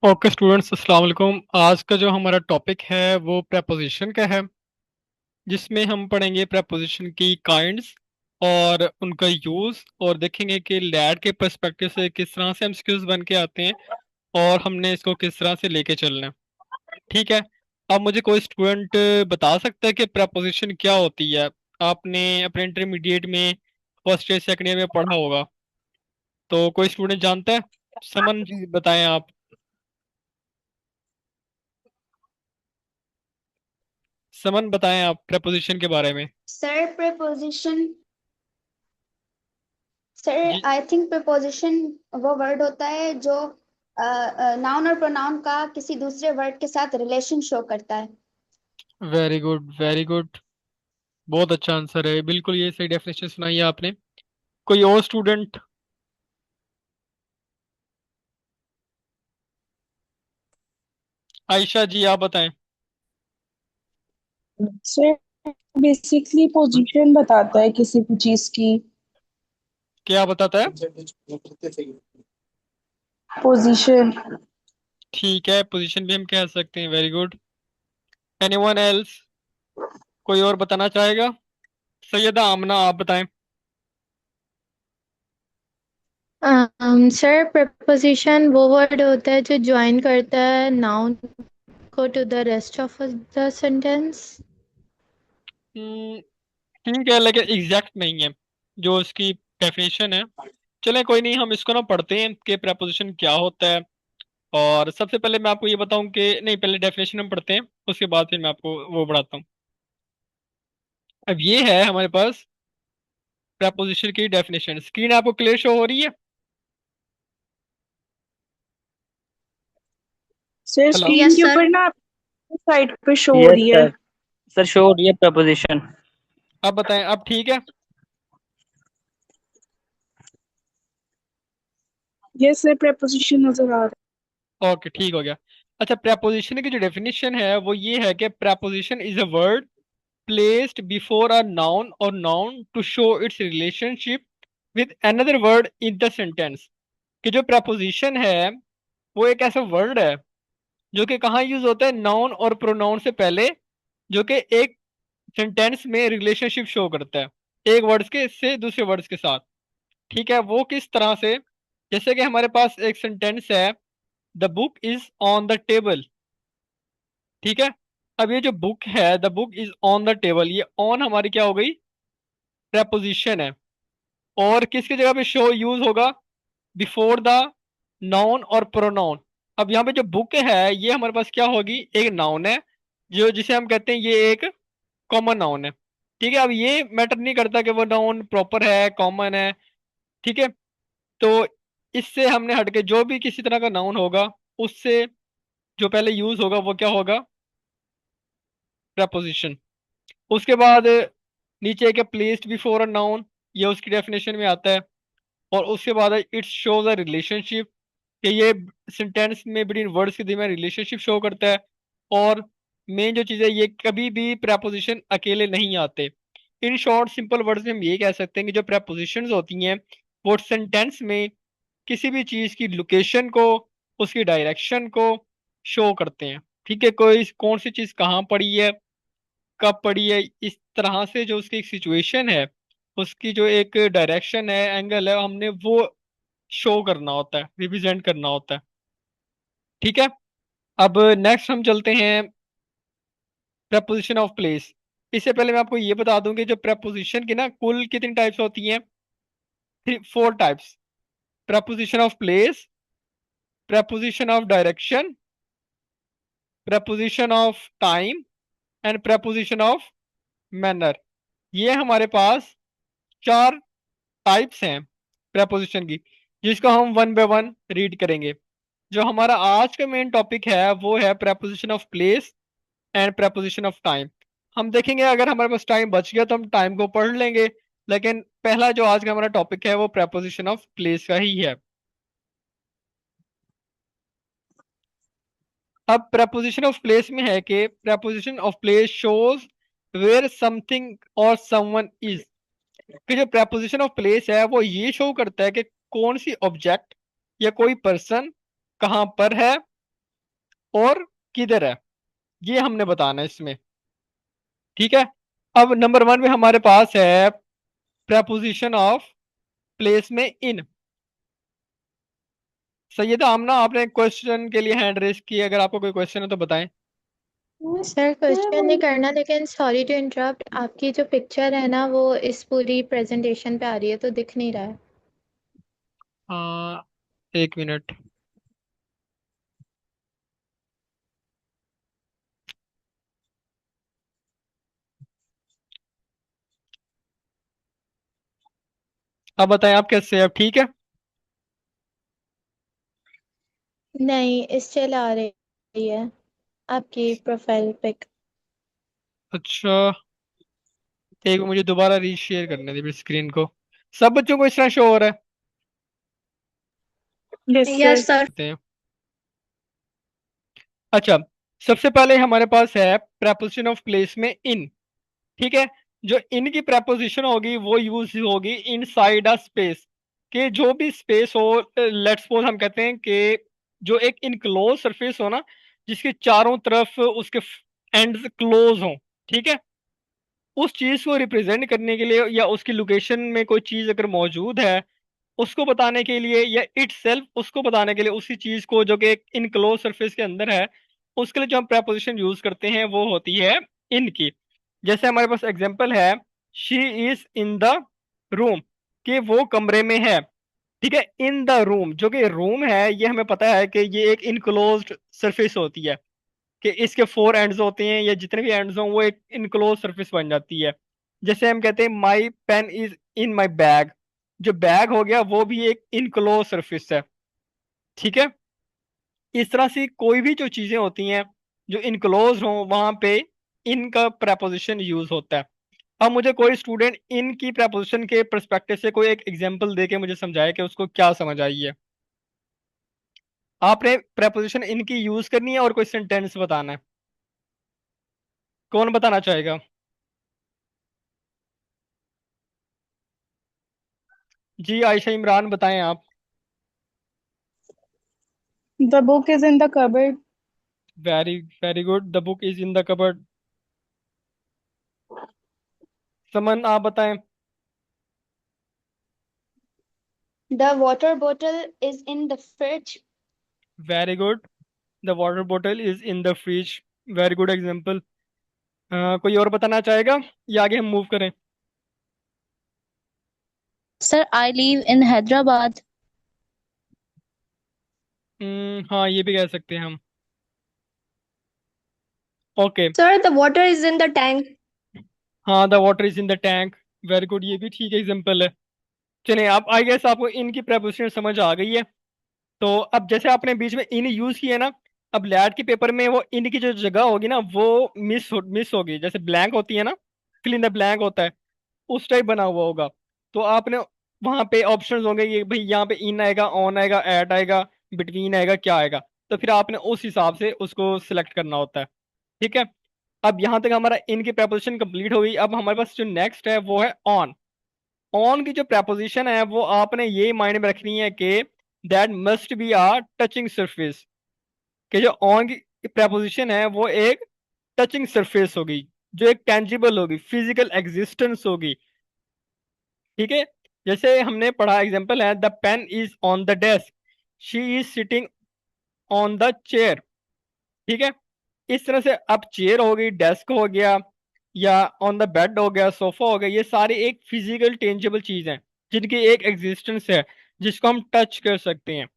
Okay students, अस्सलाम वालेकुम। आज का जो हमारा टॉपिक है वो प्रेपोजिशन का है, जिसमें हम पढ़ेंगे प्रेपोजिशन की काइंड्स और उनका यूज़, और देखेंगे कि लैड के पर्सपेक्टिव से किस तरह से एमसीक्यूज बन के आते हैं और हमने इसको किस तरह से लेके चलना है। ठीक है। अब मुझे कोई स्टूडेंट बता सकता है कि प्रेपोजिशन क्या होती है? आपने अपने इंटरमीडिएट में फर्स्ट ईयर सेकंड ईयर में पढ़ा होगा, तो कोई स्टूडेंट जानता है? समन जी बताएं आप। समन बताएं आप प्रेपोजिशन के बारे में। Sir preposition sir ji, I think preposition वो वर्ड होता है जो नाउन और प्रोनाउन का किसी दूसरे वर्ड के साथ रिलेशन शो करता है। Very good very good. बहुत अच्छा आंसर है, बिल्कुल ये सही डेफिनेशन सुनाई है आपने। कोई और स्टूडेंट? आयशा जी आप बताएं। सर बेसिकली पोजीशन बताता है किसी भी चीज की। क्या बताता है? पोजीशन। ठीक है, पोजीशन भी हम कह सकते हैं। Very good. Anyone else? कोई और बताना चाहेगा? सैयदा आमना आप बताएं। सर प्रपोजिशन वो वर्ड होता है जो ज्वाइन करता है नाउन को to the rest of the sentence. Hmm, ठीक है, लेकिन एग्जैक्ट नहीं है जो इसकी डेफिनेशन है। चलें कोई नहीं, हम इसको ना पढ़ते हैं कि प्रेपोजिशन क्या होता है। और सबसे पहले मैं आपको ये बताऊं कि नहीं, पहले डेफिनेशन हम पढ़ते हैं, उसके बाद फिर मैं आपको वो बढ़ाता हूँ। अब ये है हमारे पास प्रेपोजिशन की डेफिनेशन। स्क्रीन आपको क्लियर शो हो रही है? Sir hello. स्क्रीन यस के सर। ऊपर ना साइड पे शो हो यस रही है। सर। सर शो हो रही है प्रपोजिशन। अब बताएं, अब ठीक है? यस सर प्रेपोजिशन नजर आ रहा ओके, ठीक हो गया। अच्छा, प्रेपोजिशन की जो डेफिनेशन है वो ये है कि preposition is a word placed before a noun और noun to show its relationship with another word in the sentence. कि जो प्रेपोजिशन है वो एक ऐसा वर्ड है जो कि कहाँ यूज होता है? नाउन और प्रोनाउन से पहले, जो कि एक सेंटेंस में रिलेशनशिप शो करता है एक वर्ड्स के से दूसरे वर्ड्स के साथ। ठीक है, वो किस तरह से? जैसे कि हमारे पास एक सेंटेंस है, the book is on the table. ठीक है। अब ये जो बुक है, the book is on the table, ये ऑन हमारी क्या हो गई? प्रेपोजिशन है। और किसकी जगह पे शो यूज होगा? बिफोर द नाउन और प्रोनाउन। अब यहाँ पे जो बुक है ये हमारे पास क्या होगी? एक नाउन है, जो जिसे हम कहते हैं ये एक कॉमन नाउन है। ठीक है, अब ये मैटर नहीं करता कि वो नाउन प्रॉपर है कॉमन है। ठीक है। तो इससे हमने हटके जो भी किसी तरह का नाउन होगा, उससे जो पहले यूज होगा वो क्या होगा? प्रपोजिशन। उसके बाद नीचे एक प्लेस्ड बिफोर अ नाउन, ये उसकी डेफिनेशन में आता है। और उसके बाद इट शोज अ रिलेशनशिप, कि ये सेंटेंस में बिटवीन वर्ड्स के दरमियान रिलेशनशिप शो करता है। और मेन जो चीज़ है, ये कभी भी प्रपोजिशन अकेले नहीं आते। इन शॉर्ट सिंपल वर्ड्स में हम ये कह सकते हैं कि जो प्रपोजिशंस होती हैं वो सेंटेंस में किसी भी चीज़ की लोकेशन को, उसकी डायरेक्शन को शो करते हैं। ठीक है, कोई कौन सी चीज़ कहाँ पड़ी है, कब पड़ी है, इस तरह से जो उसकी एक सिचुएशन है, उसकी जो एक डायरेक्शन है, एंगल है, हमने वो शो करना होता है, रिप्रेजेंट करना होता है। ठीक है। अब नेक्स्ट हम चलते हैं प्रपोजिशन ऑफ प्लेस। इससे पहले मैं आपको ये बता दूं कि जो प्रपोजिशन की ना कुल कितनी टाइप्स होती हैं? Three four types. Preposition of place, preposition of direction, preposition of time and preposition of manner. ये हमारे पास चार टाइप्स हैं प्रपोजिशन की, जिसको हम वन बाय वन रीड करेंगे। जो हमारा आज का मेन टॉपिक है वो है preposition of place and preposition of time. हम देखेंगे, अगर हमारे पास टाइम बच गया तो हम टाइम को पढ़ लेंगे, लेकिन पहला जो आज का हमारा टॉपिक है वो प्रपोजिशन ऑफ प्लेस का ही है। अब प्रपोजिशन ऑफ प्लेस में है कि preposition of place shows where something और समवन इज। कि जो प्रपोजिशन ऑफ प्लेस है वो ये शो करता है कि कौन सी ऑब्जेक्ट या कोई पर्सन कहाँ पर है और किधर है, ये हमने बताना है इसमें। ठीक है। अब नंबर 1 में हमारे पास है प्रेपोजिशन ऑफ प्लेस में इन। सैयदा आमना, आपने क्वेश्चन के लिए हैंड रेस की, अगर आपको कोई क्वेश्चन है तो बताएं। सर क्वेश्चन नहीं करना, लेकिन सॉरी टू इंटरप्ट, आपकी जो पिक्चर है ना वो इस पूरी प्रेजेंटेशन पे आ रही है तो दिख नहीं रहा है। हाँ, 1 मिनट। अब बताएं आप कैसे, अब ठीक है? नहीं, इस चल आ रही है आपकी प्रोफाइल पिक। अच्छा, एक मुझे दोबारा रीशेयर करने दे स्क्रीन को। सब बच्चों को इस तरह शो हो रहा है? Yes sir. Yes sir. करते हैं। अच्छा, सबसे पहले हमारे पास है प्रेपोजिशन ऑफ प्लेस में इन। ठीक है। जो इन की प्रेपोजिशन होगी वो यूज होगी इनसाइड अ स्पेस, कि जो भी स्पेस हो, लेट्स सपोज हम कहते हैं कि जो एक इनक्लोज सरफेस हो ना, जिसके चारों तरफ उसके एंड्स क्लोज हों। ठीक है। उस चीज को रिप्रेजेंट करने के लिए, या उसकी लोकेशन में कोई चीज अगर मौजूद है उसको बताने के लिए, या इट सेल्फ उसको बताने के लिए, उसी चीज को जो कि एक इनक्लोज सरफेस के अंदर है, उसके लिए जो हम प्रेपोजिशन यूज करते हैं वो होती है इन की। जैसे हमारे पास एग्जांपल है, she is in the room, कि वो कमरे में है। ठीक है। इन द रूम, जो कि रूम है, ये हमें पता है कि ये एक इनक्लोज्ड सरफेस होती है, कि इसके 4 एंड्स होते हैं, या जितने भी एंड्स हों वो एक इनक्लोज सरफेस बन जाती है। जैसे हम कहते हैं my pen is in my bag, जो बैग हो गया वो भी एक इनक्लोज सरफेस है। ठीक है। इस तरह से कोई भी जो चीजें होती हैं जो इनक्लोज हों, वहां पे इन का प्रेपोजिशन यूज होता है। अब मुझे कोई स्टूडेंट इन की प्रेपोजिशन के परस्पेक्टिव से कोई एक एग्जांपल दे के मुझे समझाए कि उसको क्या समझ आई है। आपने प्रेपोजिशन इन की यूज करनी है और कोई सेंटेंस बताना है। कौन बताना चाहेगा? जी आयशा इमरान, बताएं आप। The book is in the cupboard. Very very good, the book is in the cupboard. Saman, आप बताएं। The water bottle is in the fridge. Very good, the water bottle is in the fridge. Very good example. कोई और बताना चाहेगा या आगे हम move करें? Sir, I live in Hyderabad. हाँ, ये भी कह सकते हैं हम। Okay. Sir the water is in the tank. हाँ, the water is in the tank. Very good, ये भी ठीक एग्जांपल है। चलिए, आप आई गेस आपको इनकी प्रेपोजिशन समझ आ गई है। तो अब जैसे आपने बीच में इन यूज किया ना, अब लैट के पेपर में वो इन की जो जगह होगी ना वो मिस होगी, जैसे ब्लैंक होती है ना, फिल इन द ब्लैंक होता है, उस टाइप बना हुआ होगा। तो आपने वहां पे ऑप्शंस होंगे, ये भाई यहाँ पे इन आएगा, ऑन आएगा, एट आएगा, बिटवीन आएगा, क्या आएगा। तो फिर आपने उस हिसाब से उसको सिलेक्ट करना होता है। ठीक है। अब यहाँ तक हमारा इन की प्रेपोजिशन कंप्लीट हो गई। अब हमारे पास जो नेक्स्ट है वो है ऑन। ऑन की जो प्रेपोजिशन है वो आपने ये माइंड में रखनी है कि that must be a touching surface, कि जो ऑन की प्रेपोजिशन है वो एक टचिंग सरफेस होगी, जो एक टेंजिबल होगी, फिजिकल एग्जिस्टेंस होगी। ठीक है। जैसे हमने पढ़ा एग्जांपल है, the pen is on the desk, she is sitting on the chair. ठीक है। इस तरह से अब चेयर हो गई, डेस्क हो गया, या ऑन द बेड हो गया, सोफा हो गया, ये सारी एक फिजिकल टेंजिबल चीज है जिनकी एक एग्जिस्टेंस है, जिसको हम टच कर सकते हैं।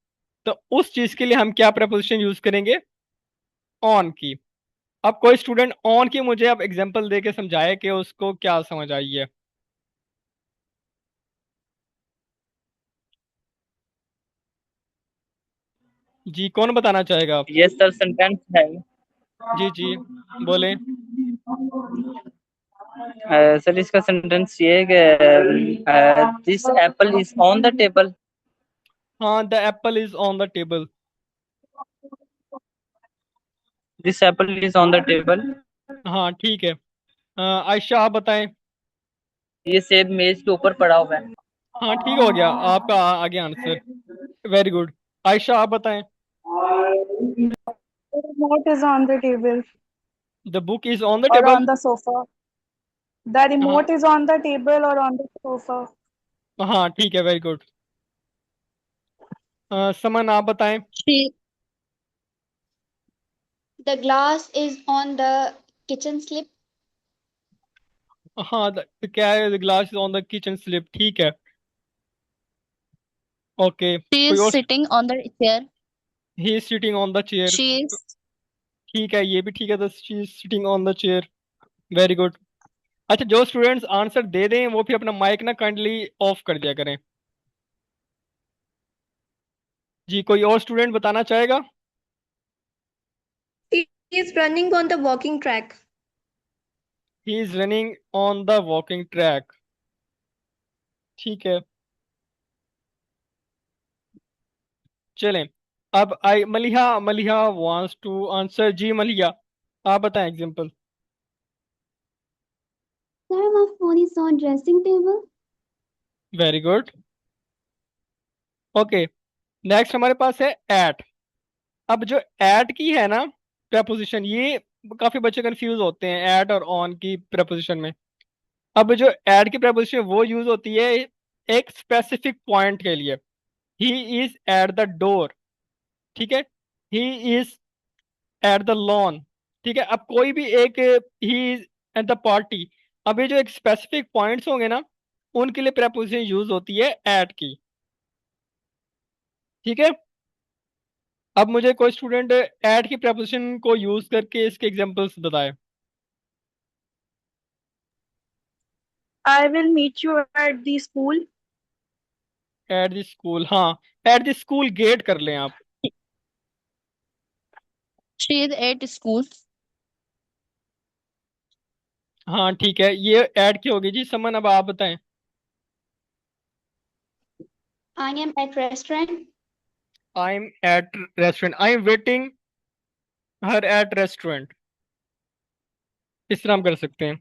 तो उस चीज के लिए हम क्या प्रपोजिशन यूज करेंगे? ऑन की। अब कोई स्टूडेंट ऑन की मुझे अब एग्जांपल दे के समझाए कि उसको क्या समझ आई है। जी, कौन बताना चाहेगा आप? Yes, sir. Sentence है। जी जी, बोले। सर इसका सेंटेंस ये है कि this apple is on the table. हाँ, the apple is on the table. This apple is on the table. हाँ, ठीक है। आयशा, आप बताएं। ये सेब मेज के ऊपर पड़ा हुआ है। हाँ, ठीक हो गया आपका, आ गया आंसर। Very good. आयशा, आप बताएं। remote is on the table The book is on the or table. on the sofa. The हाँ remote is on the table or on the sofa. हाँ ठीक है, वेरी गुड। समन आप बताएं। She The glass is on the kitchen slip. हाँ क्या है, the glass is on the kitchen slip, ठीक है। ओके, she कोई is और? sitting on the chair. He is sitting on the chair, She is ठीक है, ये भी ठीक है, the she is sitting on the chair, very good. अच्छा, जो स्टूडेंट्स आंसर दे दें वो फिर अपना माइक ना काइंडली ऑफ कर दिया करें। जी, कोई और स्टूडेंट बताना चाहेगा? He is running on the walking track. He is running on the walking track, ठीक है। चलें, अब आई Maliha, Maliha wants to answer. जी मलिहा, आप बताएं example. Sir, my phone is on dressing table. Very good. Okay, next हमारे पास है एट। अब जो एट की है ना प्रपोजिशन, ये काफी बच्चे कंफ्यूज होते हैं एट और ऑन की प्रपोजिशन में। अब जो एट की प्रपोजिशन वो यूज होती है एक स्पेसिफिक पॉइंट के लिए। He is at the door, ठीक है। He is at the lawn, ठीक है। अब कोई भी एक, he is at the party, अब ये जो एक स्पेसिफिक पॉइंट्स होंगे ना, उनके लिए प्रपोजिशन यूज होती है एट की, ठीक है। अब मुझे कोई स्टूडेंट एट की प्रपोजिशन को यूज करके इसके एग्जांपल्स बताए। I will meet you at the school. At the school, हाँ, एट द स्कूल गेट कर लें आप। she is at school. हाँ ठीक है, ये ऐड की होगी जी। समन अब आप बताएं। I am at restaurant. I am eight restaurant, I am waiting her at restaurant, इस तरह हम कर सकते हैं।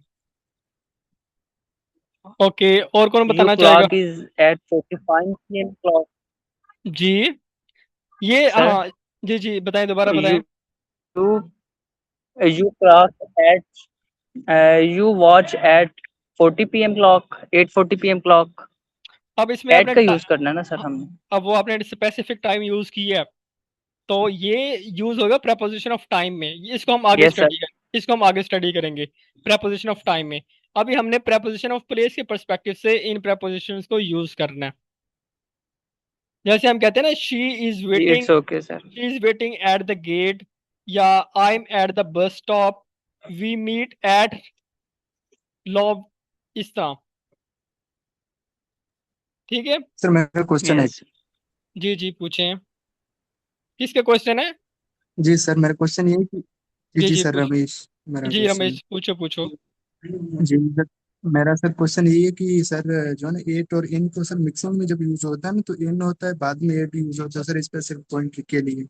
ओके, और कौन You बताना चाहेगा? clock is at 45 p.m. clock. जी, ये Sir, हाँ, जी जी बताएं, दोबारा बताएं। you you clock at you watch at 40 p.m. clock, 8:40 p.m. clock. अब इसमें एट आपने का यूज करना है ना सर हमने। अब वो आपने स्पेसिफिक टाइम यूज की है, तो ये यूज होगा प्रपोजिशन ऑफ टाइम में। इसको हम आगे यस सर। स्टडी करेंगे, इसको हम आगे स्टडी करेंगे प्रपोजिशन ऑफ टाइम में। अभी हमने प्रपोजिशन ऑफ प्लेस के पर्सपेक्टिव से इन प्रपोजिशंस को यूज करना है। जैसे हम कहते हैं ना, she is waiting, it's okay sir. She is waiting at the gate, या I am at the bus stop, we meet at lobby, इस तरह, ठीक है। सर मेरा क्वेश्चन है। यस जी जी पूछें, किसका क्वेश्चन है? जी सर मेरा क्वेश्चन ये है कि जी जी जी जी सर पूछ, रमेश, मेरा जी क्वेश्चन रमेश पूछो पूछो। जी सर, मेरा सर क्वेश्चन यही है कि सर जो है ना एट और इन को सर मिक्सिंग में जब यूज होता है ना, तो इन होता है बाद में एट यूज होता है सर स्पेसिफिक पॉइंट के लिए।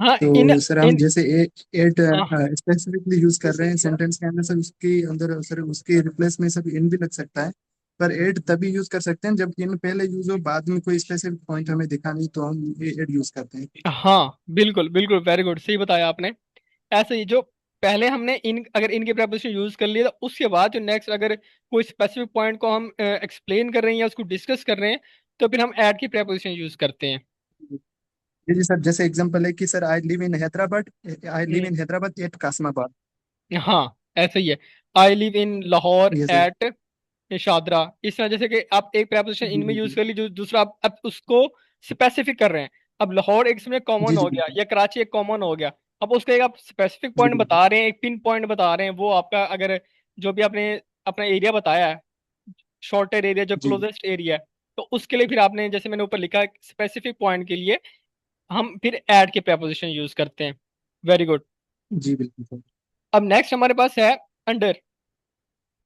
हाँ इन तो सर हम इन जैसे एट हाँ स्पेसिफिकली यूज कर रहे हैं सेंटेंस के अंदर, सर उसके अंदर सर उसके रिप्लेस में सर इन भी लग सकता है। पर एट तभी यूज कर सकते हैं जब इन पहले यूज हो, बाद में कोई स्पेसिफिक पॉइंट हमें दिखा नहीं तो हम ये एट यूज करते हैं। हाँ बिल्कुल बिल्कुल, वेरी गुड, सही बताया आपने। ऐसे ही जो पहले हमने इन, अगर इनके प्रपोजिशन यूज कर लिए, तो उसके बाद जो नेक्स्ट अगर कोई स्पेसिफिक पॉइंट को हम एक्सप्लेन कर रहे हैं या उसको डिस्कस कर रहे हैं, तो फिर हम ऐड की प्रपोजिशन यूज करते हैं। जी जी सर, जैसे एग्जांपल है कि sir I live in Hyderabad, I live in Hyderabad at Kasmabad. हाँ ऐसे ही है, आई लिव इन लाहौर ये सर। एट शादरा, इस तरह। जैसे कि आप एक प्रपोजिशन जी इनमें जी यूज जी कर ली, जो दूसरा आप अब उसको स्पेसिफिक कर रहे हैं। अब लाहौर एक इसमें कॉमन जी जी हो गया, बिल्कुल। या कराची एक कॉमन हो गया। अब उसका एक आप स्पेसिफिक जी पॉइंट बिल्कुल। बता रहे हैं, एक पिन पॉइंट बता रहे हैं, वो आपका अगर जो भी आपने अपना एरिया बताया है, शॉर्टर एरिया जो जी क्लोजेस्ट एरिया है, तो उसके लिए फिर आपने जैसे मैंने ऊपर लिखा स्पेसिफिक पॉइंट के लिए हम फिर ऐड के प्रपोजिशन यूज करते हैं। Very good. जी बिल्कुल सर। अब नेक्स्ट हमारे पास है अंडर।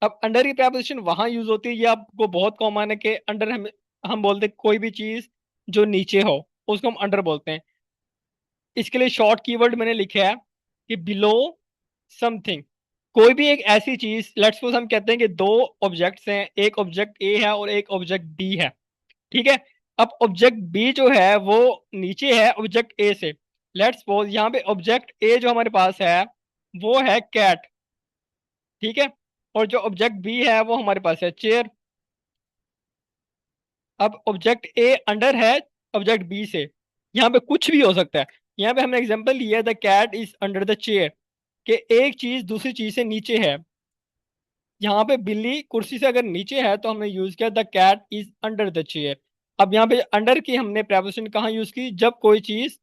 अब अंडर की प्रपोजिशन वहां यूज होती है, ये आपको बहुत कॉमन है कि अंडर हम बोलते हैं कोई भी चीज जो नीचे हो उसको हम अंडर बोलते हैं। इसके लिए शॉर्ट कीवर्ड मैंने लिखा है कि बिलो समथिंग। कोई भी एक ऐसी चीज, लेट्स सपोज हम कहते हैं कि दो ऑब्जेक्ट्स हैं, एक ऑब्जेक्ट ए है और एक ऑब्जेक्ट बी है, ठीक है। अब ऑब्जेक्ट बी जो है वो नीचे है ऑब्जेक्ट ए से, लेट्स सपोज यहाँ पे ऑब्जेक्ट ए जो हमारे पास है वो है कैट, ठीक है, और जो ऑब्जेक्ट बी है वो हमारे पास है चेयर। अब ऑब्जेक्ट ए अंडर है ऑब्जेक्ट बी से, यहाँ पे कुछ भी हो सकता है। यहाँ पे हमने एग्जांपल लिया the cat is under the chair, कि एक चीज दूसरी चीज से नीचे है। यहाँ पे बिल्ली कुर्सी से अगर नीचे है तो हमने यूज किया the cat is under the chair. अब यहाँ पे अंडर की हमने प्रेपोजिशन कहाँ यूज की, जब कोई चीज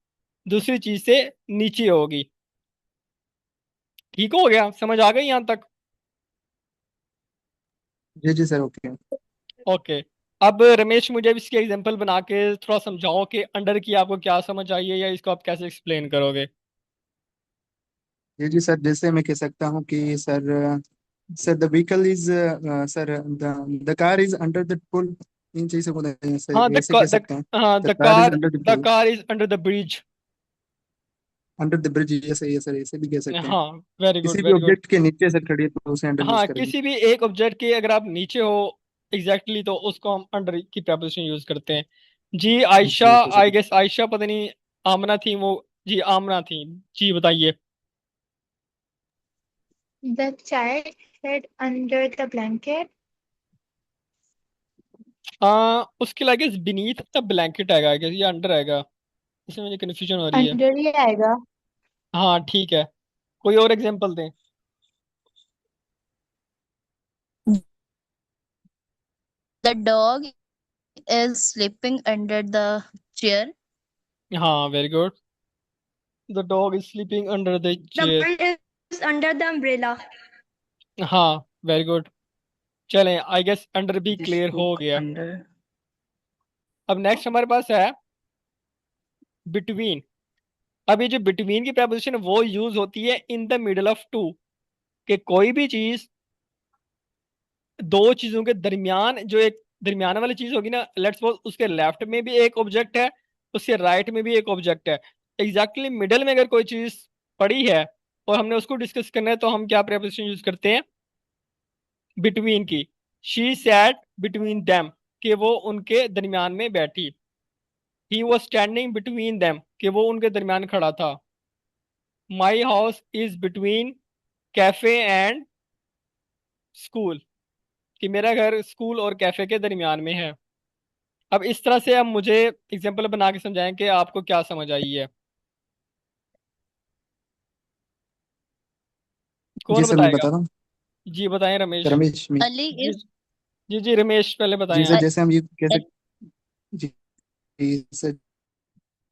दूसरी चीज से नीचे होगी। ठीक हो गया, समझ आ गई यहाँ तक? जी सर, ओके। ओके। अब रमेश मुझे अब इसके एग्जांपल बना के थोड़ा समझाओ कि अंडर की आपको क्या समझ आई है, या इसको आप कैसे एक्सप्लेन करोगे। जी सर, जैसे मैं कह सकता हूँ कि sir the vehicle is sir the car is under the pul. इन चीजों को हाँ ऐसे ऐसे कह सकते हैं। हाँ the car is under the the pul, car is under the bridge. Under the bridge, ये सर ऐसे भी कह सकते हैं। हाँ, वेरी गुड किसी भी वेरी गुड। ऑब्जेक्ट के नीचे सर खड़ी है तो उसे अंडर यूज हाँ, करेंगे। किसी भी एक ऑब्जेक्ट के अगर आप नीचे हो एग्जैक्टली तो उसको हम अंडर की प्रेपोजिशन यूज करते हैं। जी आयशा, जी okay I sir. Guess Ayesha पता नहीं आमना थी वो। जी आमना थी। जी बताइए। The child hid under the blanket. उसके लाइक बीनीथ द ब्लैंकेट आएगा, आई गेस, या अंडर आएगा, इसमें मुझे कंफ्यूजन हो रही है। अंदर ही आएगा। हाँ ठीक है, कोई और एग्जांपल दें। The dog is sleeping under the chair. हाँ very good, the dog is sleeping under the The chair. bird is under the umbrella. हाँ वेरी गुड। चलें, आई गेस अंडर भी दिस क्लियर हो बुक गया। Under. अब next हमारे पास है बिटवीन। अब ये जो बिटवीन की प्रेपोजिशन वो यूज होती है in the middle of two, कि कोई भी चीज दो चीजों के दरमियान, जो एक दरमियान वाली चीज होगी ना, लेट्स सपोज उसके लेफ्ट में भी एक ऑब्जेक्ट है, उसके राइट में भी एक ऑब्जेक्ट है, एग्जैक्टली मिडल में अगर कोई चीज पड़ी है और हमने उसको डिस्कस करना है तो हम क्या प्रेपोजिशन यूज करते हैं, बिटवीन की। शी सैट बिटवीन देम, कि वो उनके दरमियान में बैठी। He was standing between them, कि वो उनके दरमियान खड़ा था। माई house is between cafe and school, कि मेरा घर स्कूल और कैफे के दरमियान में है। अब इस तरह से अब मुझे एग्जांपल बना के समझाएं कि आपको क्या समझ आई है। जी कौन सर, मैं बताएगा? बता रहा हूँ। जी बताएं रमेश। रमेश मी। Ali जी is जी जी रमेश पहले बताएं जी सर, आप। जैसे हम ये कह at सकते। जी जी सर,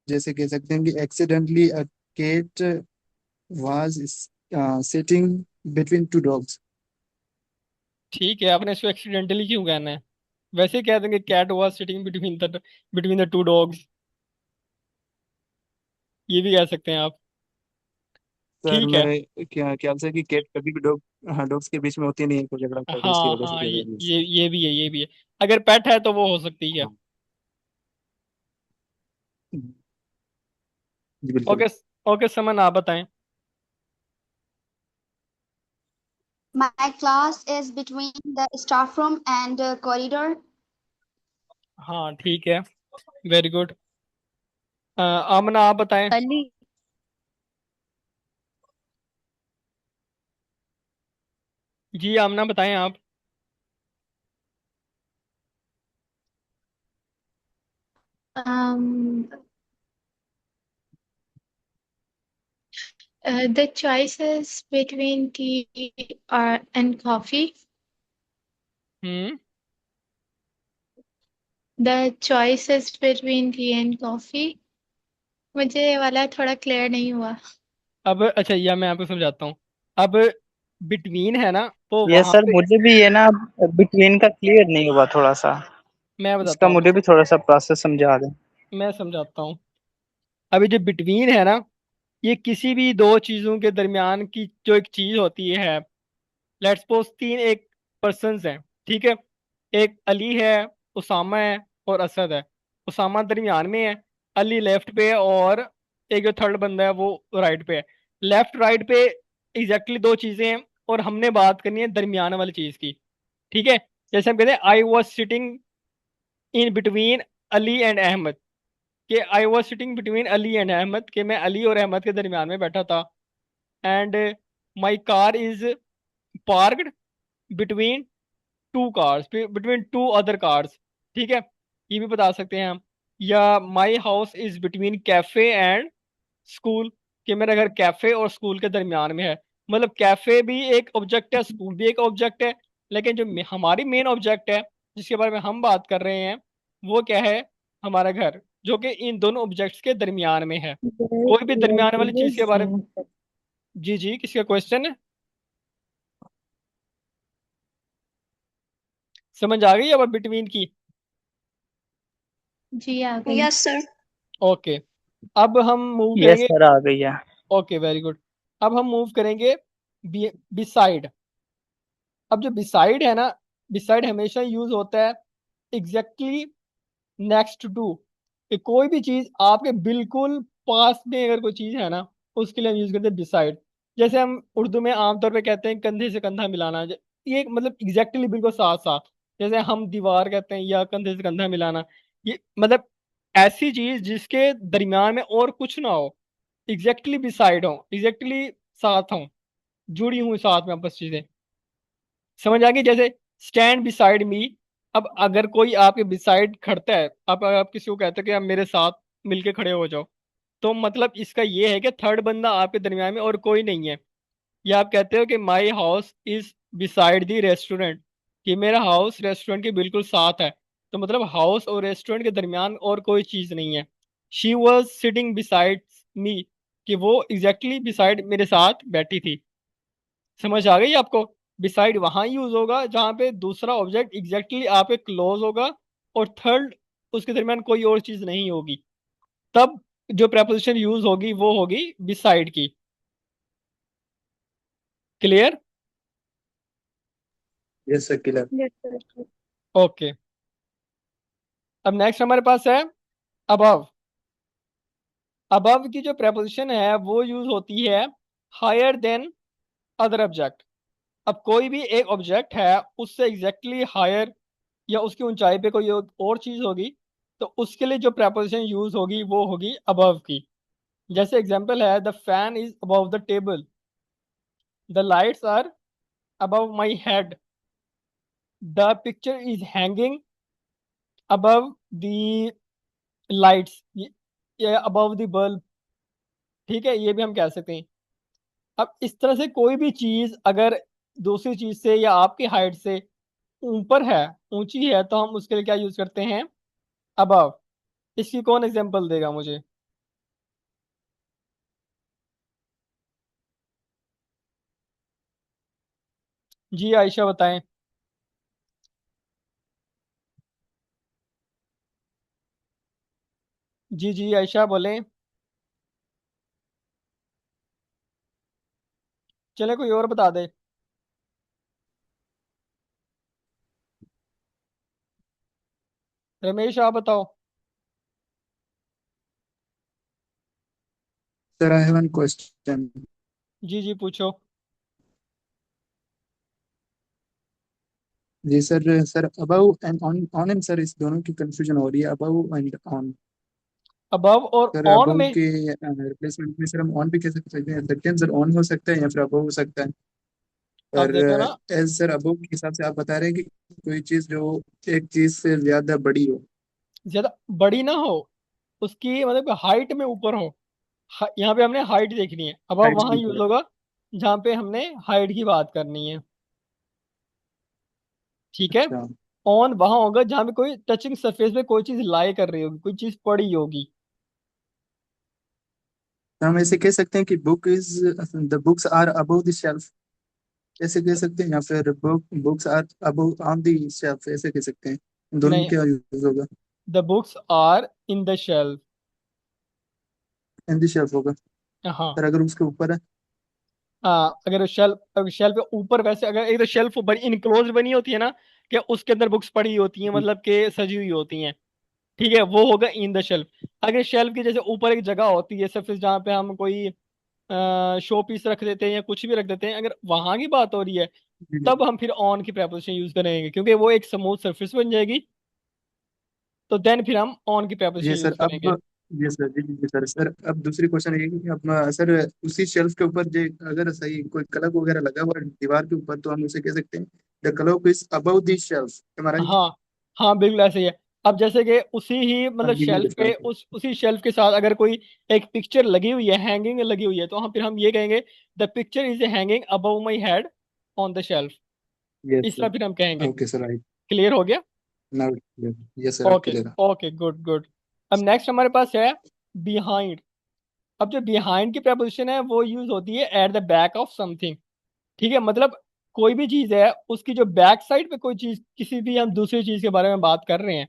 जैसे कह सकते हैं कि accidentally a cat was sitting between two dogs. ठीक है, आपने इसको एक्सीडेंटली क्यों कहना है? वैसे ही कह देंगे cat was sitting between the two dogs, ये भी कह सकते हैं आप। सर ठीक है। मेरे क्या ख्याल से कि केट कभी भी डॉग्स के बीच में होती नहीं है, कोई झगड़ा करते हैं, इसकी हाँ वजह से हाँ, कह ये रहे हैं। ये ये भी है, ये भी है। अगर पेट है तो वो हो सकती है। हाँ जी बिल्कुल। ओके। ओके समन, आप बताएं। My class is between the staff room and corridor. हाँ ठीक है, वेरी गुड। आमना आप बताएं। Ali जी आमना बताएं आप। Um, the choices between tea and coffee. Hmm. The choices between tea and coffee. मुझे ये वाला थोड़ा क्लियर नहीं हुआ। अब अच्छा, यह मैं आपको समझाता हूँ। अब बिटवीन है ना, तो ये वहां सर पे मुझे भी ये ना बिटवीन का क्लियर नहीं हुआ थोड़ा सा। मैं बताता इसका हूँ मुझे भी थोड़ा सा प्रोसेस समझा दें। मैं समझाता हूँ। अभी जो बिटवीन है ना, ये किसी भी दो चीजों के दरमियान की जो एक चीज होती है। लेट्स सपोज तीन एक पर्सन्स हैं, ठीक है। एक अली है, उसामा है और असद है। उसामा दरमियान में है, अली लेफ्ट पे है, और एक जो थर्ड बंदा है वो राइट पे है। लेफ्ट राइट पे एग्जैक्टली दो चीजें हैं, और हमने बात करनी है दरमियान वाली चीज की। ठीक है, जैसे हम कहते हैं I was sitting in between Ali and Ahmad, कि I was sitting between Ali and Ahmad, कि मैं अली और अहमद के दरमियान में बैठा था। And my car is parked between two cars, between two other cars. ठीक है, ये भी बता सकते हैं हम। या माई house is between cafe and school, कि मेरा घर कैफे और स्कूल के दरमियान में है। मतलब कैफे भी एक ऑब्जेक्ट है, स्कूल भी एक ऑब्जेक्ट है, लेकिन जो हमारी मेन ऑब्जेक्ट है जिसके बारे में हम बात कर रहे हैं वो क्या है, हमारा घर, जो कि इन दोनों ऑब्जेक्ट्स के दरमियान में है। कोई भी दरमियान वाली चीज के बारे में। जी जी, किसका क्वेश्चन है? समझ आ गई अब बिटवीन की? जी आ गई। Yes sir. ओके, अब हम मूव यस करेंगे। सर, आ गई है। Okay, very good. अब हम मूव करेंगे बिसाइड। अब जो बिसाइड है ना, बिसाइड हमेशा यूज होता है एग्जैक्टली नेक्स्ट टू, कि कोई भी चीज आपके बिल्कुल पास में अगर कोई चीज है ना, उसके लिए हम यूज करते हैं बिसाइड। जैसे हम उर्दू में आमतौर पे कहते हैं कंधे से कंधा मिलाना, ये मतलब एग्जैक्टली बिल्कुल साथ साथ। जैसे हम दीवार कहते हैं या कंधे से कंधा मिलाना, ये मतलब ऐसी चीज जिसके दरमियान में और कुछ ना हो, एग्जैक्टली बिसाइड हो, एग्जैक्टली साथ हो, जुड़ी हुई साथ में आपस चीजें। समझ आ गई? जैसे स्टैंड बिसाइड मी। अब अगर कोई आपके बिसाइड खड़ता है, आप किसी को कहते हो कि आप मेरे साथ मिलके खड़े हो जाओ, तो मतलब इसका ये है कि थर्ड बंदा आपके दरमियान में और कोई नहीं है। या आप कहते हो कि माई house is beside the restaurant, कि मेरा हाउस रेस्टोरेंट के बिल्कुल साथ है, तो मतलब हाउस और रेस्टोरेंट के दरमियान और कोई चीज नहीं है। She was sitting beside me, कि वो एग्जैक्टली बिसाइड मेरे साथ बैठी थी। समझ आ गई आपको? बिसाइड वहां यूज होगा जहां पे दूसरा ऑब्जेक्ट एग्जैक्टली आपके क्लोज होगा और थर्ड उसके दरमियान कोई और चीज नहीं होगी, तब जो प्रेपोजिशन यूज होगी वो होगी बिसाइड की। Clear? Yes sir, clear. Yes sir. Okay, अब नेक्स्ट हमारे पास है अबव। अबव की जो प्रेपोजिशन है वो यूज होती है हायर देन अदर ऑब्जेक्ट। अब कोई भी एक ऑब्जेक्ट है, उससे एग्जैक्टली हायर या उसकी ऊंचाई पे कोई और चीज होगी, तो उसके लिए जो प्रेपोजिशन यूज होगी वो होगी अबव की। जैसे एग्जांपल है, the fan is above the table, the lights are above my head, the picture is hanging above the lights, या अबव द बल्ब। ठीक है, ये भी हम कह सकते हैं। अब इस तरह से कोई भी चीज अगर दूसरी चीज से या आपकी हाइट से ऊपर है, ऊंची है, तो हम उसके लिए क्या यूज करते हैं? अबव। इसकी कौन एग्जांपल देगा मुझे? जी आयशा बताएं। जी जी आयशा बोलें। चले कोई और बता दे। रमेश आप बताओ। Sir I have one question. जी जी पूछो। जी sir, sir above and on, on and sir, इस दोनों की कंफ्यूजन हो रही है, अबव एंड ऑन। अबव और सर ऑन अबव में। के रिप्लेसमेंट में सर हम ऑन भी कैसे कर सकते हैं सर, ऑन हो सकता है या फिर अबव हो सकता है। अब पर देखो ना, एज सर अबव के हिसाब से आप बता रहे हैं कि कोई चीज जो एक चीज से ज्यादा बड़ी हो। ज्यादा बड़ी ना हो, उसकी मतलब हाइट में ऊपर हो। यहाँ पे हमने हाइट देखनी है, अबव हाइट से वहां यूज ऊपर। होगा जहाँ पे हमने हाइट की बात करनी है। ठीक है। अच्छा, ऑन वहां होगा जहाँ पे कोई टचिंग सरफेस पे कोई चीज लाई कर रही होगी, कोई चीज पड़ी होगी। तो हम ऐसे कह सकते हैं कि book is, the books are above the shelf, ऐसे कह सकते हैं, या फिर books are above on the shelf, ऐसे कह सकते हैं। इन दोनों में नहीं, क्या यूज होगा? The books are in the shelf. In the shelf होगा। हाँ। सर अगर उसके ऊपर है? हाँ, अगर शेल्फ, अगर शेल्फ के ऊपर, वैसे अगर एक तो शेल्फ बड़ी इनक्लोज बनी होती है ना, कि उसके अंदर बुक्स पड़ी होती हैं, मतलब कि सजी हुई होती हैं। ठीक है, वो होगा इन द शेल्फ। अगर शेल्फ की जैसे ऊपर एक जगह होती है सरफेस जहाँ पे हम कोई शो पीस रख देते हैं या कुछ भी रख देते हैं, अगर वहां की बात हो रही है, जी तब हम फिर ऑन की प्रेपोजिशन यूज करेंगे, क्योंकि वो एक स्मूथ सरफेस बन जाएगी। तो देन फिर हम ऑन की जी प्रेपोजिशन सर। यूज अब करेंगे। जी सर, जी जी सर। सर अब दूसरी क्वेश्चन ये है कि अब सर उसी शेल्फ के ऊपर जो अगर सही कोई कलर वगैरह लगा हुआ है दीवार के ऊपर तो हम उसे कह सकते हैं the colour is above the shelf, am I right? हाँ हाँ, बिल्कुल ऐसे ही है। अब जैसे कि उसी ही हाँ मतलब जी जी शेल्फ पे सर। उसी शेल्फ के साथ अगर कोई एक पिक्चर लगी हुई है, हैंगिंग लगी हुई है, तो हम फिर हम ये कहेंगे the picture is hanging above my head on the shelf. Yes इस तरह सर। फिर हम कहेंगे। Okay sir, right. क्लियर हो गया? नाउ यस सर, अब ओके क्लियर है। Okay, good good. अब नेक्स्ट हमारे पास है बिहाइंड। अब जो बिहाइंड की प्रपोजिशन है वो यूज होती है at the back of something. ठीक है, मतलब कोई भी चीज है उसकी जो बैक साइड पे कोई चीज, किसी भी हम दूसरी चीज के बारे में बात कर रहे हैं,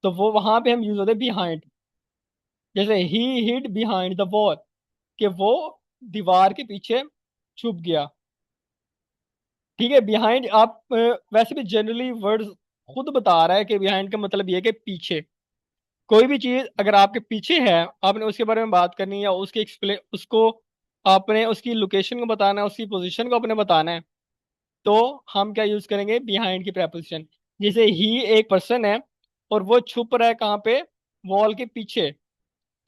तो वो वहां पे हम यूज होते हैं बिहाइंड। जैसे ही हिड बिहाइंड द वॉल, कि वो दीवार के पीछे छुप गया। ठीक है, बिहाइंड आप वैसे भी जनरली वर्ड खुद बता रहा है कि बिहाइंड का मतलब ये है कि पीछे। कोई भी चीज अगर आपके पीछे है, आपने उसके बारे में बात करनी है या उसके एक्सप्लेन उसको, आपने उसकी लोकेशन को बताना है, उसकी पोजीशन को अपने बताना है, तो हम क्या यूज करेंगे? बिहाइंड की प्रपोजिशन। जैसे ही एक पर्सन है और वो छुप रहा है कहाँ पे? वॉल के पीछे।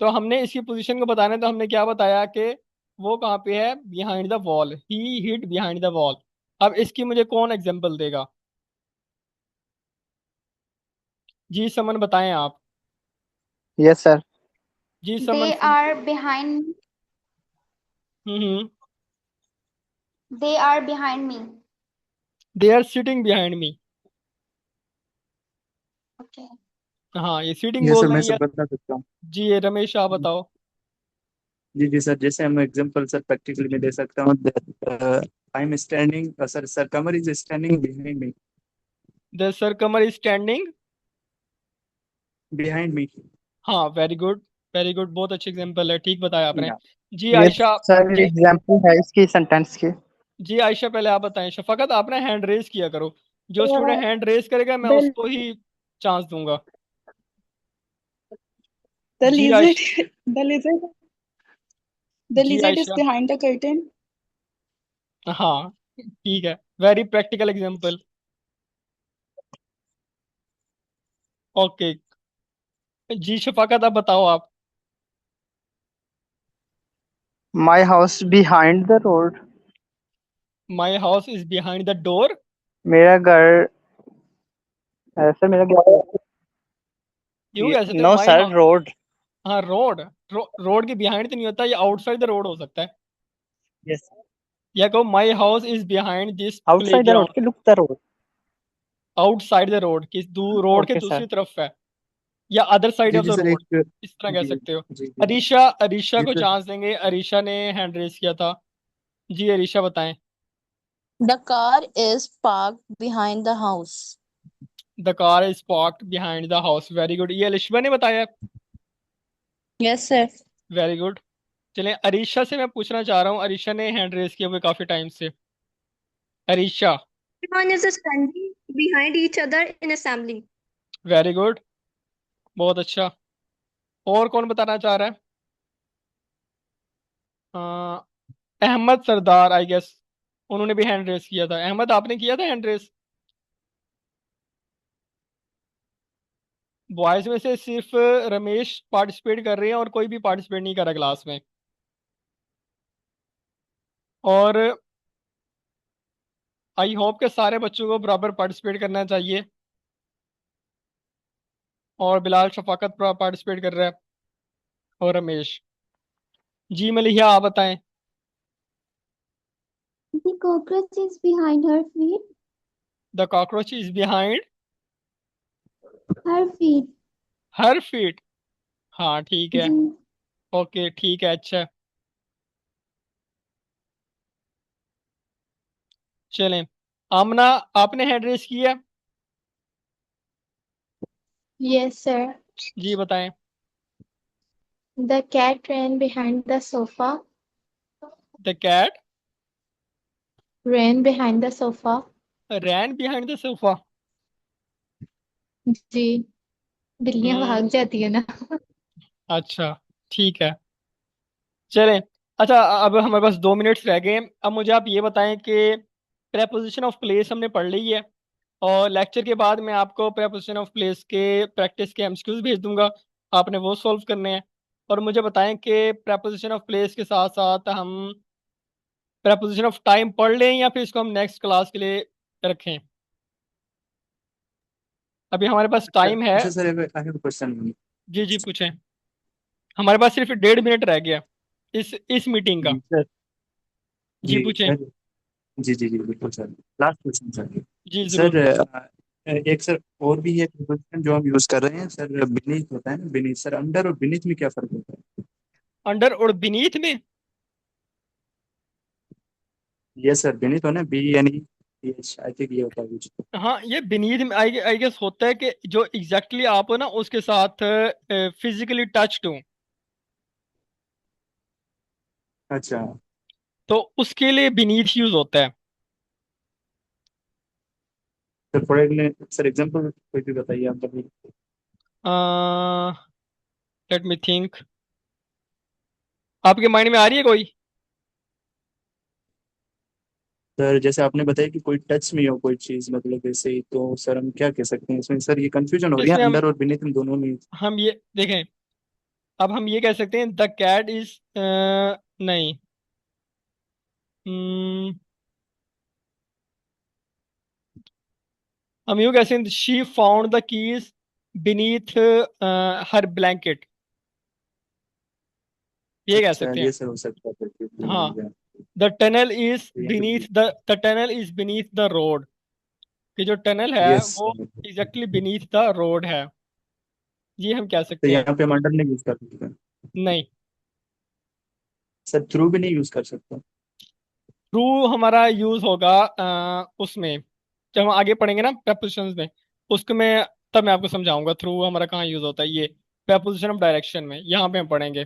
तो हमने इसकी पोजीशन को बताना है, तो हमने क्या बताया कि वो कहाँ पे है? Behind the wall, he hide behind the wall. अब इसकी मुझे कौन एग्जांपल देगा? जी समन बताएं आप। Yes sir. जी Suman. They are behind. Hmm. They are behind me. They are sitting behind me. Okay. हाँ, ये सीटिंग यस बोल सर, रहे मैं हैं सब या? बता सकता हूँ। जी ये रमेश आप बताओ। जी जी सर, जैसे हम एग्जांपल सर प्रैक्टिकली में दे सकता हूँ। I am standing sir, sir Qamar is standing behind me. The sir Qamar is standing. Behind me. हाँ, वेरी गुड वेरी गुड, बहुत अच्छी एग्जांपल है, ठीक बताया आपने। या जी यस आयशा। सर, जी एग्जाम्पल है इसकी सेंटेंस की। जी आयशा पहले आप बताएं। शफकत आपने हैंड रेज किया करो, जो स्टूडेंट हैंड रेज करेगा मैं The उसको ही चांस दूंगा। the जी lizard Ayesha. the lizard the जी lizard is Ayesha. behind the curtain. हाँ ठीक है, वेरी प्रैक्टिकल एग्जांपल। ओके, जी शफाकत आप बताओ आप। My house behind the road. My house is behind the door. मेरा घर सर, मेरा घर। यूं कह सकते हो no my sir, house. Road. हाँ रोड। रोड के बिहाइंड तो नहीं होता, ये आउटसाइड द रोड हो सकता है। यस। या कहो my house is behind this play outside the road ground. के look the road. Outside the road, किस रोड के ओके सर। दूसरी तरफ है, या अदर साइड जी ऑफ जी द सर, रोड, एक इस तरह कह जी सकते हो। जी जी अरीशा, अरीशा जी को सर। चांस देंगे, अरीशा ने हैंड रेस किया था। जी अरीशा बताएं। The car is parked behind the house. The car is parked behind the house, very good, ये अलिशबा ने बताया। Yes, sir. Very good. चलें अरीशा से मैं पूछना चाह रहा हूँ, अरीशा ने हैंड रेस किया हुआ काफी टाइम से। Arisha. Everyone is standing behind each other in assembly. Very good, बहुत अच्छा। और कौन बताना चाह रहा है? अहमद सरदार आई गेस, उन्होंने भी हैंड रेस किया था। अहमद आपने किया था हैंड रेस? बॉयज में से सिर्फ रमेश पार्टिसिपेट कर रहे हैं और कोई भी पार्टिसिपेट नहीं कर रहा क्लास में। और आई होप के सारे बच्चों को बराबर पार्टिसिपेट करना चाहिए। और बिलाल शफाकत पार्टिसिपेट कर रहा है, और रमेश। जी मलिहा आप बताएं। The cockroach is behind her feet. The cockroach is behind Her feet. Her feet. हाँ ठीक है। जी। ओके ठीक है, अच्छा। चलें, आमना आपने हैंड रेस किया? Yes, sir. जी बताएं। The cat ran behind the sofa. The cat Ran behind the sofa. Ran behind the sofa. जी, बिल्लियां हम्म, भाग जाती है ना। अच्छा ठीक है। चलें, अच्छा अब हमारे पास 2 मिनट्स रह गए हैं। अब मुझे आप ये बताएं कि प्रेपोजिशन ऑफ प्लेस हमने पढ़ ली है, और लेक्चर के बाद मैं आपको प्रेपोजिशन ऑफ प्लेस के प्रैक्टिस के एमसीक्यूज भेज दूंगा, आपने वो सॉल्व करने हैं। और मुझे बताएं कि preposition of place के साथ साथ हम preposition of time पढ़ लें या फिर इसको हम नेक्स्ट क्लास के लिए रखें। अभी हमारे पास टाइम है। अच्छा सर, आई हैव क्वेश्चन। जी जी पूछें। हमारे पास सिर्फ 1.5 मिनट रह गया इस मीटिंग का। सर जी जी पूछें। सर, जी बिल्कुल सर। Last question sir. जी सर जरूर। एक सर और भी है क्वेश्चन जो हम यूज कर रहे हैं सर, बीनीथ होता है ना, बीनीथ सर, अंडर और बीनीथ में क्या फर्क होता है? अंडर और बीनीथ में? ये सर बीनीथ होना, बी यानी आई थिंक ये होता है कुछ। हाँ ये बीनीथ में आई गेस होता है कि जो एग्जैक्टली आप हो ना उसके साथ फिजिकली टच्ड हो, अच्छा तो उसके लिए बीनीथ यूज होता है। सर, सर एग्जांपल कोई भी बताइए आप कभी। Let me think. आपके माइंड में आ रही है कोई? सर जैसे आपने बताया कि कोई टच में हो कोई चीज, मतलब ऐसे ही, तो सर हम क्या कह सकते हैं इसमें? सर ये कंफ्यूजन हो रही है इसमें अंडर और बीनीथ में दोनों में। हम ये देखें। अब हम ये कह सकते हैं द कैट इज नहीं। हम्म, हम यूं कह सकते हैं she found the keys beneath her blanket, ये कह अच्छा सकते हैं। ये सर हो सकता है फिर, हाँ तो द टनल इज ये beneath the tunnel is beneath the road, कि जो टनल है यस वो sir. Exactly beneath the road है, ये हम कह तो सकते हैं। यहाँ पे हम अंडर नहीं यूज कर सकते? नहीं। सर थ्रू भी नहीं यूज कर सकते? थ्रू हमारा यूज होगा उसमें जब हम आगे पढ़ेंगे ना prepositions में, उसको मैं तब मैं आपको समझाऊंगा थ्रू हमारा कहाँ यूज होता है। ये preposition ऑफ डायरेक्शन में यहाँ पे हम पढ़ेंगे।